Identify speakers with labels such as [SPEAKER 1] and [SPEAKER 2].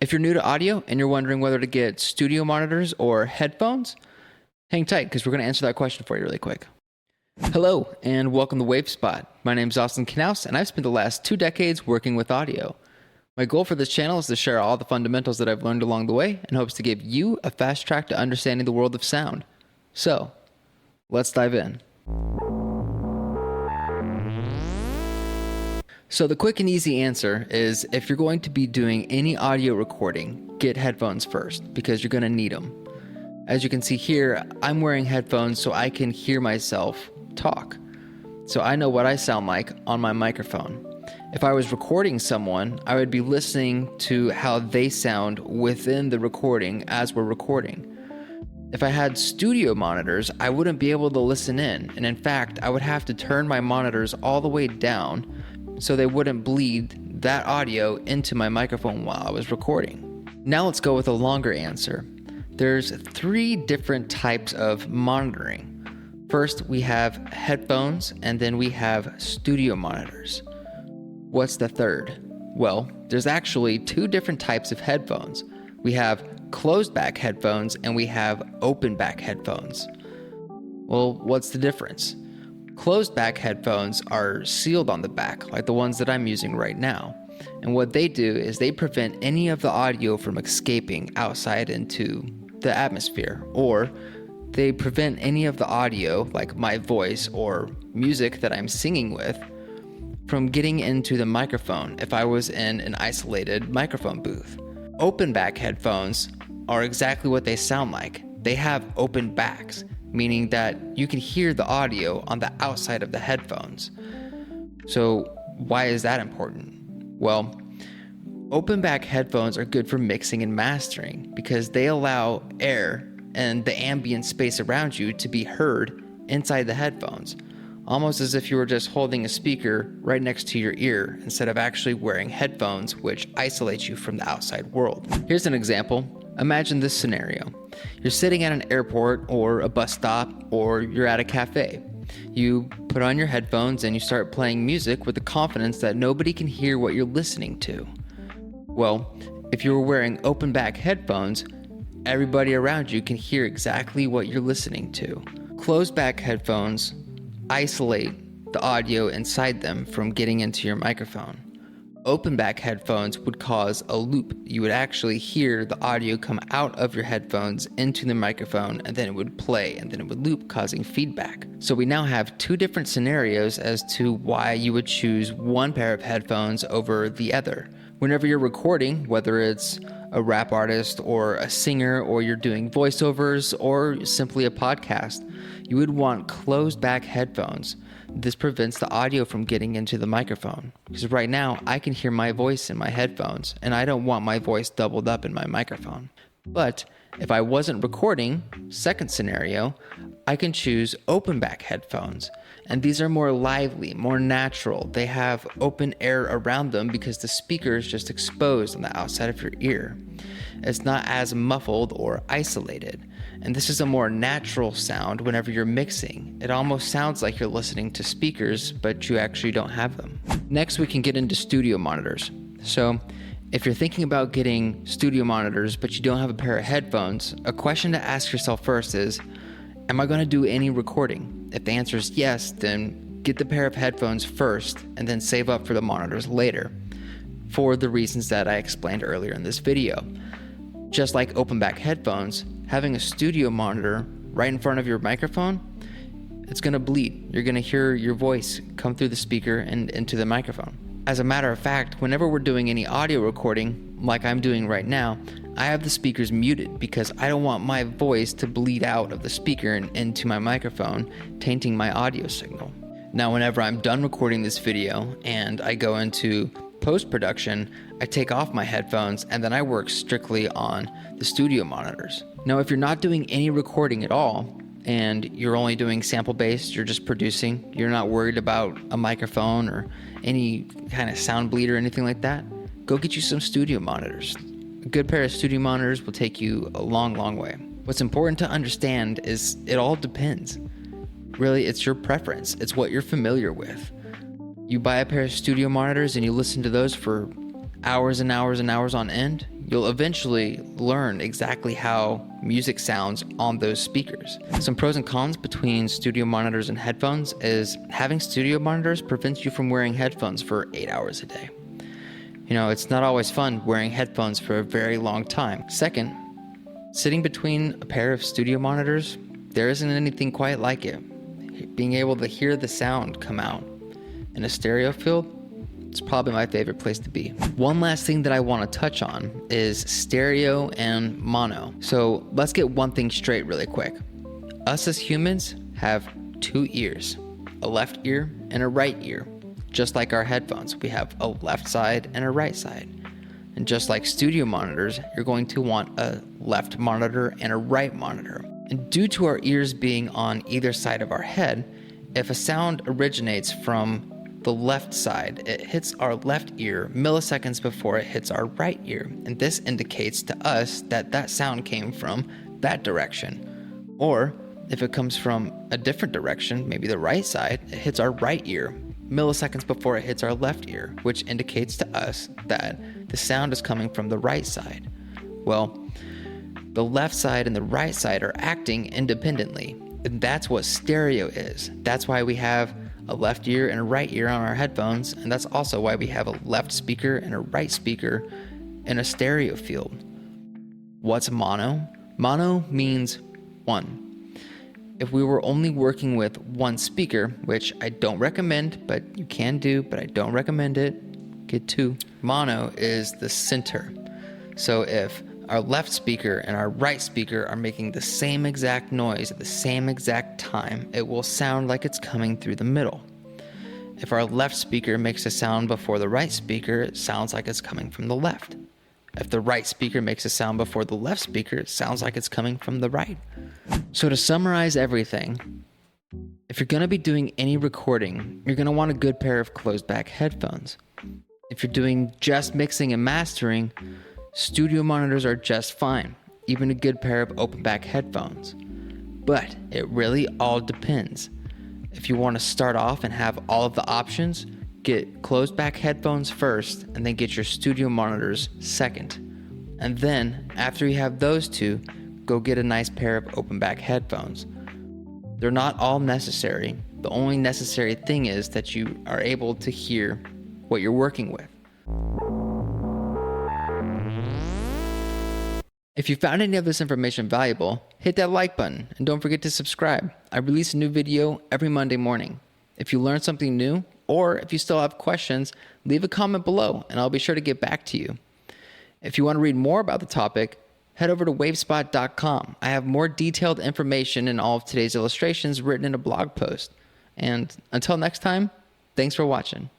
[SPEAKER 1] If you're new to audio and you're wondering whether to get studio monitors or headphones, hang tight because we're going to answer that question for you really quick. Hello and welcome to WaveSpot. My name is Austin Knaus and I've spent the last 2 decades working with audio. My goal for this channel is to share all the fundamentals that I've learned along the way in hopes to give you a fast track to understanding the world of sound. So, let's dive in. So the quick and easy answer is if you're going to be doing any audio recording, get headphones first because you're going to need them. As you can see here, I'm wearing headphones so I can hear myself talk. So I know what I sound like on my microphone. If I was recording someone, I would be listening to how they sound within the recording as we're recording. If I had studio monitors, I wouldn't be able to listen in. And in fact, I would have to turn my monitors all the way down so they wouldn't bleed that audio into my microphone while I was recording. Now let's go with a longer answer. There's 3 different types of monitoring. First, we have headphones, and then we have studio monitors. What's the third? Well, there's actually 2 different types of headphones. We have closed back headphones and we have open back headphones. Well, what's the difference? Closed back headphones are sealed on the back, like the ones that I'm using right now. And what they do is they prevent any of the audio from escaping outside into the atmosphere, or they prevent any of the audio, like my voice or music that I'm singing with, from getting into the microphone if I was in an isolated microphone booth. Open back headphones are exactly what they sound like. They have open backs, meaning that you can hear the audio on the outside of the headphones. So why is that important? Well, open back headphones are good for mixing and mastering because they allow air and the ambient space around you to be heard inside the headphones, almost as if you were just holding a speaker right next to your ear instead of actually wearing headphones, which isolates you from the outside world. Here's an example. Imagine this scenario. You're sitting at an airport or a bus stop, or you're at a cafe. You put on your headphones and you start playing music with the confidence that nobody can hear what you're listening to. Well, if you were wearing open back headphones, everybody around you can hear exactly what you're listening to. Closed back headphones isolate the audio inside them from getting into your microphone. Open back headphones would cause a loop. You would actually hear the audio come out of your headphones into the microphone, and then it would play, and then it would loop, causing feedback. So we now have 2 different scenarios as to why you would choose one pair of headphones over the other. Whenever you're recording, whether it's a rap artist or a singer, or you're doing voiceovers or simply a podcast, you would want closed back headphones. This prevents the audio from getting into the microphone. Because right now, I can hear my voice in my headphones, and I don't want my voice doubled up in my microphone. But if I wasn't recording, second scenario, I can choose open back headphones. And these are more lively, more natural. They have open air around them because the speaker is just exposed on the outside of your ear. It's not as muffled or isolated. And this is a more natural sound whenever you're mixing. It almost sounds like you're listening to speakers, but you actually don't have them. Next, we can get into studio monitors. So if you're thinking about getting studio monitors, but you don't have a pair of headphones, a question to ask yourself first is, am I going to do any recording? If the answer is yes, then get the pair of headphones first and then save up for the monitors later, for the reasons that I explained earlier in this video. Just like open back headphones, having a studio monitor right in front of your microphone, it's going to bleed. You're going to hear your voice come through the speaker and into the microphone. As a matter of fact, whenever we're doing any audio recording, like I'm doing right now, I have the speakers muted because I don't want my voice to bleed out of the speaker and into my microphone, tainting my audio signal. Now, whenever I'm done recording this video and I go into post-production, I take off my headphones and then I work strictly on the studio monitors. Now, if you're not doing any recording at all and you're only doing sample-based, you're just producing, you're not worried about a microphone or any kind of sound bleed or anything like that, go get you some studio monitors. A good pair of studio monitors will take you a long, long way. What's important to understand is it all depends. Really, it's your preference. It's what you're familiar with. You buy a pair of studio monitors and you listen to those for hours and hours and hours on end, you'll eventually learn exactly how music sounds on those speakers. Some pros and cons between studio monitors and headphones is having studio monitors prevents you from wearing headphones for 8 hours a day. It's not always fun wearing headphones for a very long time. Second, sitting between a pair of studio monitors, there isn't anything quite like it. Being able to hear the sound come out in a stereo field, it's probably my favorite place to be. One last thing that I want to touch on is stereo and mono. So let's get one thing straight really quick. Us as humans have 2 ears, a left ear and a right ear. Just like our headphones, we have a left side and a right side. And just like studio monitors, you're going to want a left monitor and a right monitor. And due to our ears being on either side of our head, if a sound originates from the left side, it hits our left ear milliseconds before it hits our right ear. And this indicates to us that that sound came from that direction. Or if it comes from a different direction, maybe the right side, it hits our right ear milliseconds before it hits our left ear, which indicates to us that the sound is coming from the right side. Well, the left side and the right side are acting independently, and that's what stereo is. That's why we have a left ear and a right ear on our headphones, and that's also why we have a left speaker and a right speaker in a stereo field. What's mono? Mono means one. If we were only working with one speaker, which I don't recommend, but you can do, but I don't recommend it, get 2. Mono is the center. So if our left speaker and our right speaker are making the same exact noise at the same exact time, it will sound like it's coming through the middle. If our left speaker makes a sound before the right speaker, it sounds like it's coming from the left. If the right speaker makes a sound before the left speaker, it sounds like it's coming from the right. So to summarize everything, if you're going to be doing any recording, you're going to want a good pair of closed back headphones. If you're doing just mixing and mastering, studio monitors are just fine, even a good pair of open back headphones. But it really all depends. If you want to start off and have all of the options, get closed back headphones first and then get your studio monitors second. And then after you have those two, go get a nice pair of open back headphones. They're not all necessary. The only necessary thing is that you are able to hear what you're working with. If you found any of this information valuable, hit that like button and don't forget to subscribe. I release a new video every Monday morning. If you learned something new, or if you still have questions, leave a comment below and I'll be sure to get back to you. If you want to read more about the topic, head over to wavespot.com. I have more detailed information in all of today's illustrations written in a blog post. And until next time, thanks for watching.